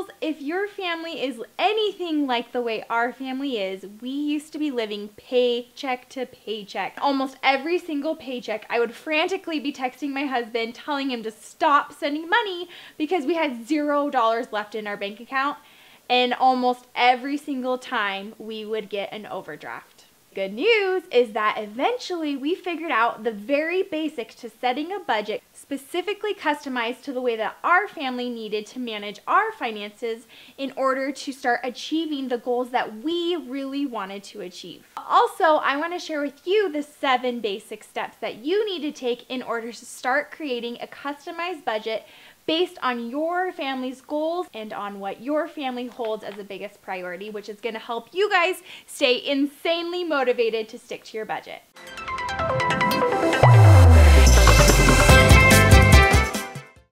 girls, if your family is anything like the way our family is, we used to be living paycheck to paycheck. Almost every single paycheck, I would frantically be texting my husband, telling him to stop sending money because we had $0 left in our bank account. And almost every single time we would get an overdraft. Good news is that eventually we figured out the very basics to setting a budget specifically customized to the way that our family needed to manage our finances in order to start achieving the goals that we really wanted to achieve. Also, I want to share with you the 7 basic steps that you need to take in order to start creating a customized budget based on your family's goals and on what your family holds as the biggest priority, which is going to help you guys stay insanely motivated to stick to your budget.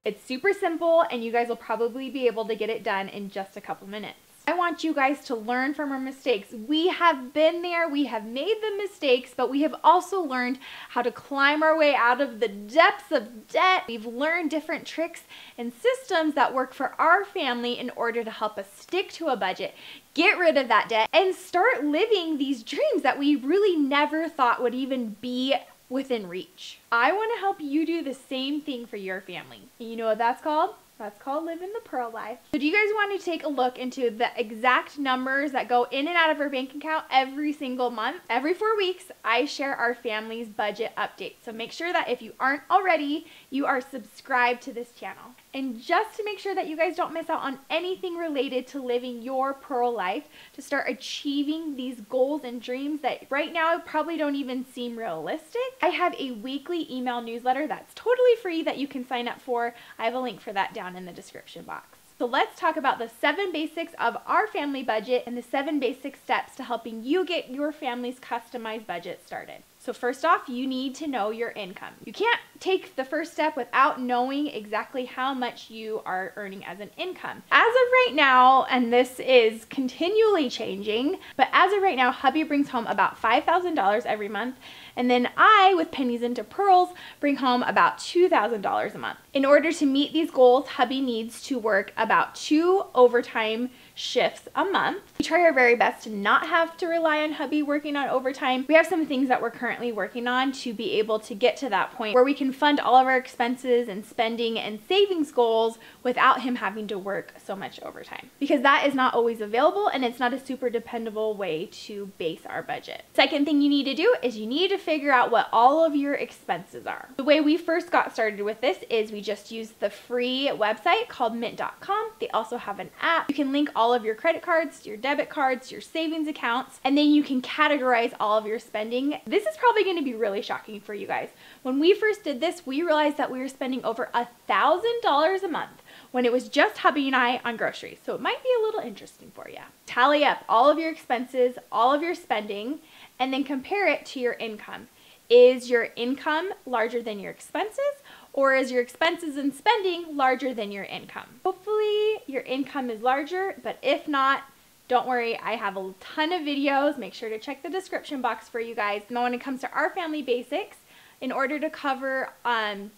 It's super simple, and you guys will probably be able to get it done in just a couple minutes. I want you guys to learn from our mistakes. We have been there, we have made the mistakes, but we have also learned how to climb our way out of the depths of debt. We've learned different tricks and systems that work for our family in order to help us stick to a budget, get rid of that debt, and start living these dreams that we really never thought would even be within reach. I want to help you do the same thing for your family. And you know what that's called? That's called living the pearl life. So do you guys want to take a look into the exact numbers that go in and out of our bank account every single month? Every 4 weeks, I share our family's budget update. So make sure that if you aren't already, you are subscribed to this channel. And just to make sure that you guys don't miss out on anything related to living your pearl life, to start achieving these goals and dreams that right now probably don't even seem realistic, I have a weekly email newsletter that's totally free that you can sign up for. I have a link for that down in the description box. So let's talk about the 7 basics of our family budget and the 7 basic steps to helping you get your family's customized budget started. So first off, you need to know your income. You can't take the first step without knowing exactly how much you are earning as an income. As of right now, and this is continually changing, but as of right now, hubby brings home about $5,000 every month, and then I, with pennies into pearls, bring home about $2,000 a month. In order to meet these goals, hubby needs to work about 2 overtime shifts a month. We try our very best to not have to rely on hubby working on overtime. We have some things that we're currently working on to be able to get to that point where we can fund all of our expenses and spending and savings goals without him having to work so much overtime, because that is not always available and it's not a super dependable way to base our budget. Second thing you need to do is you need to figure out what all of your expenses are. The way we first got started with this is we just used the free website called mint.com. They also have an app. You can link all of your credit cards, your debit cards, your savings accounts, and then you can categorize all of your spending. This is probably going to be really shocking for you guys. When we first did this, we realized that we were spending over $1,000 a month when it was just hubby and I on groceries. So it might be a little interesting for you. Tally up all of your expenses, all of your spending, and then compare it to your income. Is your income larger than your expenses, or is your expenses and spending larger than your income? Hopefully your income is larger, but if not, don't worry, I have a ton of videos. Make sure to check the description box for you guys. Now when it comes to our family basics, in order to cover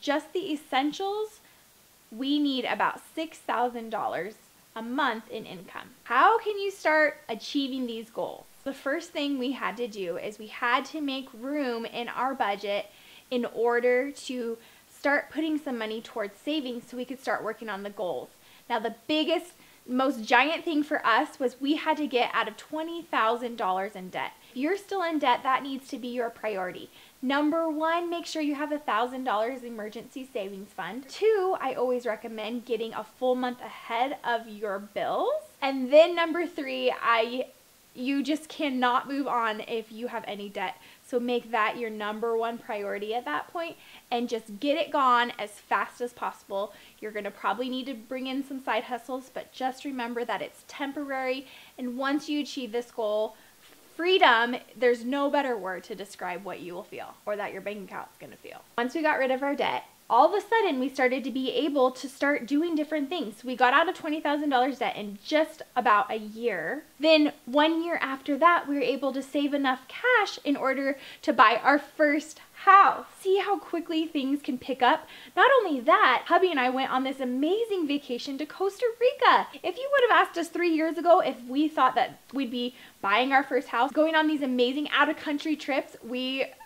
just the essentials, we need about $6,000 a month in income. How can you start achieving these goals? The first thing we had to do is we had to make room in our budget in order to start putting some money towards savings so we could start working on the goals. Now the biggest, most giant thing for us was we had to get out of $20,000 in debt. If you're still in debt, that needs to be your priority. Number 1, make sure you have $1,000 emergency savings fund. 2, I always recommend getting a full month ahead of your bills. And then number 3, you just cannot move on if you have any debt. So make that your number 1 priority at that point and just get it gone as fast as possible. You're going to probably need to bring in some side hustles, but just remember that it's temporary. And once you achieve this goal, freedom, there's no better word to describe what you will feel or that your bank account is going to feel. Once we got rid of our debt, all of a sudden we started to be able to start doing different things. We got out of $20,000 debt in just about a year. Then 1 year after that, we were able to save enough cash in order to buy our first How? See how quickly things can pick up? Not only that, hubby and I went on this amazing vacation to Costa Rica. If you would have asked us 3 years ago if we thought that we'd be buying our first house, going on these amazing out-of-country trips,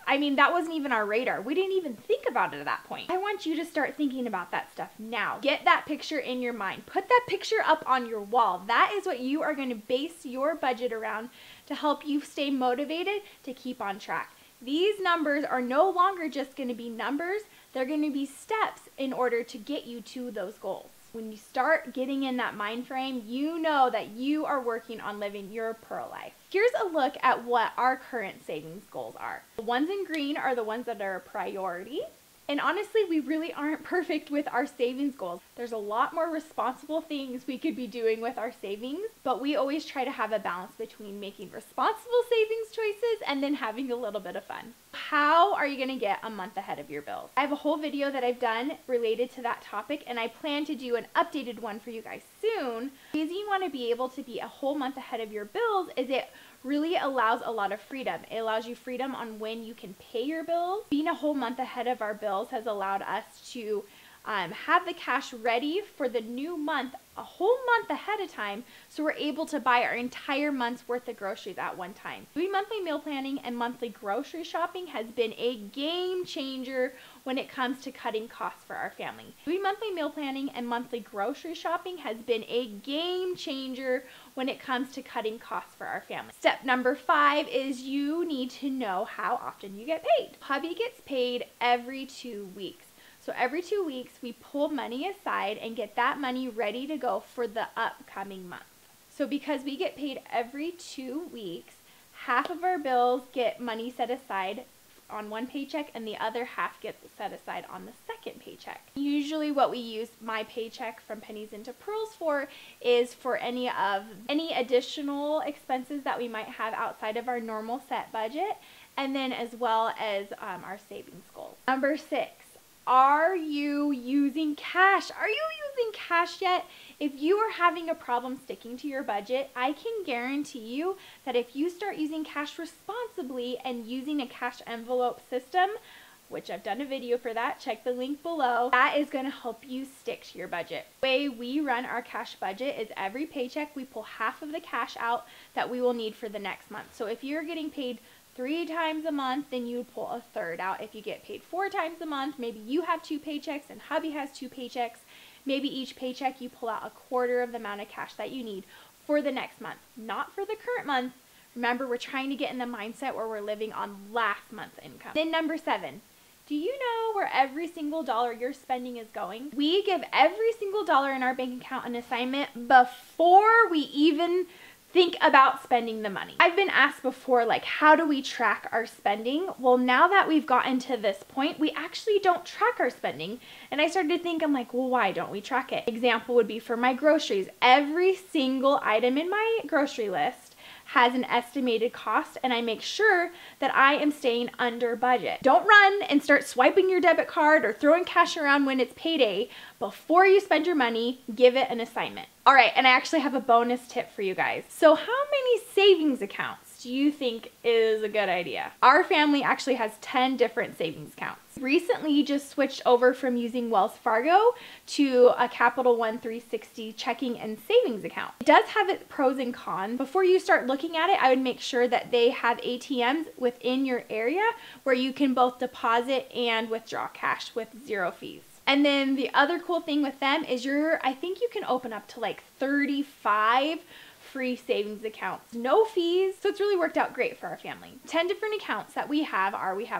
I mean, that wasn't even our radar. We didn't even think about it at that point. I want you to start thinking about that stuff now. Get that picture in your mind. Put that picture up on your wall. That is what you are going to base your budget around to help you stay motivated to keep on track. These numbers are no longer just going to be numbers, they're going to be steps in order to get you to those goals. When you start getting in that mind frame, you know that you are working on living your pearl life. Here's a look at what our current savings goals are. The ones in green are the ones that are a priority. And honestly, we really aren't perfect with our savings goals. There's a lot more responsible things we could be doing with our savings, but we always try to have a balance between making responsible savings choices and then having a little bit of fun. How are you going to get a month ahead of your bills? I have a whole video that I've done related to that topic, and I plan to do an updated one for you guys soon. The reason you want to be able to be a whole month ahead of your bills is it really allows a lot of freedom. It allows you freedom on when you can pay your bills. Being a whole month ahead of our bills has allowed us to have the cash ready for the new month a whole month ahead of time, so we're able to buy our entire month's worth of groceries at one time. Doing monthly meal planning and monthly grocery shopping has been a game changer when it comes to cutting costs for our family. Doing monthly meal planning and monthly grocery shopping has been a game changer when it comes to cutting costs for our family. Step number 5 is you need to know how often you get paid. Hubby gets paid every 2 weeks. So every 2 weeks, we pull money aside and get that money ready to go for the upcoming month. So because we get paid every 2 weeks, half of our bills get money set aside on one paycheck and the other half gets set aside on the second paycheck. Usually what we use my paycheck from Pennies into Pearls for is for any additional expenses that we might have outside of our normal set budget, and then as well as our savings goals. Number 6. Are you using cash? Are you using cash yet? If you are having a problem sticking to your budget, I can guarantee you that if you start using cash responsibly and using a cash envelope system, which I've done a video for that, check the link below, that is going to help you stick to your budget. The way we run our cash budget is every paycheck we pull half of the cash out that we will need for the next month. So if you're getting paid 3 times a month, then you pull a third out. If you get paid 4 times a month, maybe you have 2 paychecks and hubby has 2 paychecks. Maybe each paycheck you pull out a quarter of the amount of cash that you need for the next month, not for the current month. Remember, we're trying to get in the mindset where we're living on last month's income. Then number 7, do you know where every single dollar you're spending is going? We give every single dollar in our bank account an assignment before we even think about spending the money. I've been asked before, like, how do we track our spending? Well, now that we've gotten to this point, we actually don't track our spending. And I started to think, I'm like, well, why don't we track it? Example would be for my groceries. Every single item in my grocery list has an estimated cost, and I make sure that I am staying under budget. Don't run and start swiping your debit card or throwing cash around when it's payday. Before you spend your money, give it an assignment. All right, and I actually have a bonus tip for you guys. So how many savings accounts do you think is a good idea? Our family actually has 10 different savings accounts. Recently just switched over from using Wells Fargo to a Capital One 360 checking and savings account. It does have its pros and cons. Before you start looking at it, I would make sure that they have ATMs within your area where you can both deposit and withdraw cash with 0 fees. And then the other cool thing with them is I think you can open up to like 35 free savings accounts, no fees. So it's really worked out great for our family. 10 different accounts that we have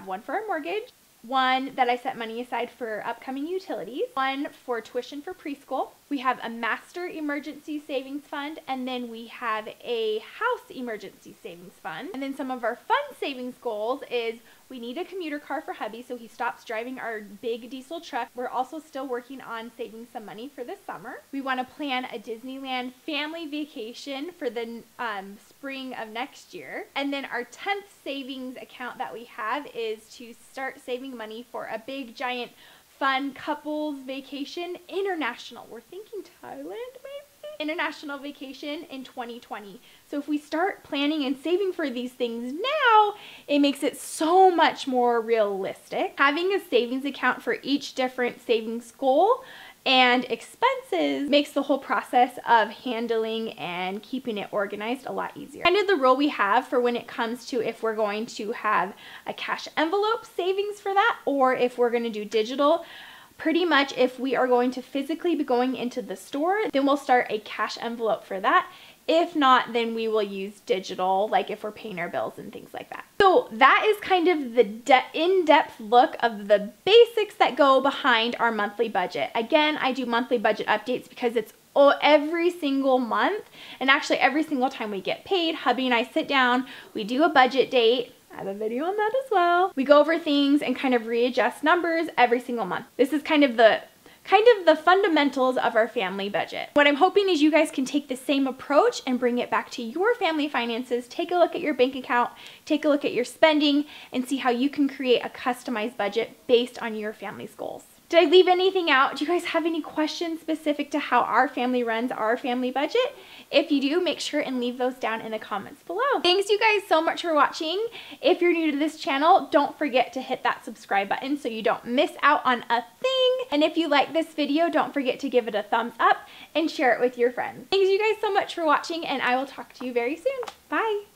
one for our mortgage, one that I set money aside for upcoming utilities, one for tuition for preschool. We have a master emergency savings fund, and then we have a house emergency savings fund. And then some of our fun savings goals is we need a commuter car for hubby so he stops driving our big diesel truck. We're also still working on saving some money for this summer. We want to plan a Disneyland family vacation for the spring of next year. And then our 10th savings account that we have is to start saving money for a big giant fun couples vacation international. We're thinking Thailand maybe? international vacation in 2020. So if we start planning and saving for these things now, it makes it so much more realistic. Having a savings account for each different savings goal and expenses makes the whole process of handling and keeping it organized a lot easier. Kind of the rule we have for when it comes to if we're going to have a cash envelope savings for that, or if we're going to do digital. Pretty much if we are going to physically be going into the store, then we'll start a cash envelope for that. If not, then we will use digital, like if we're paying our bills and things like that. So that is kind of the in-depth look of the basics that go behind our monthly budget. Again, I do monthly budget updates because it's every single month, and actually every single time we get paid, hubby and I sit down, we do a budget date. I have a video on that as well. We go over things and kind of readjust numbers every single month. This is kind of the fundamentals of our family budget. What I'm hoping is you guys can take the same approach and bring it back to your family finances. Take a look at your bank account, take a look at your spending, and see how you can create a customized budget based on your family's goals. Did I leave anything out? Do you guys have any questions specific to how our family runs our family budget? If you do, make sure and leave those down in the comments below. Thanks you guys so much for watching. If you're new to this channel, don't forget to hit that subscribe button so you don't miss out on a thing. And if you like this video, don't forget to give it a thumbs up and share it with your friends. Thanks you guys so much for watching, and I will talk to you very soon. Bye.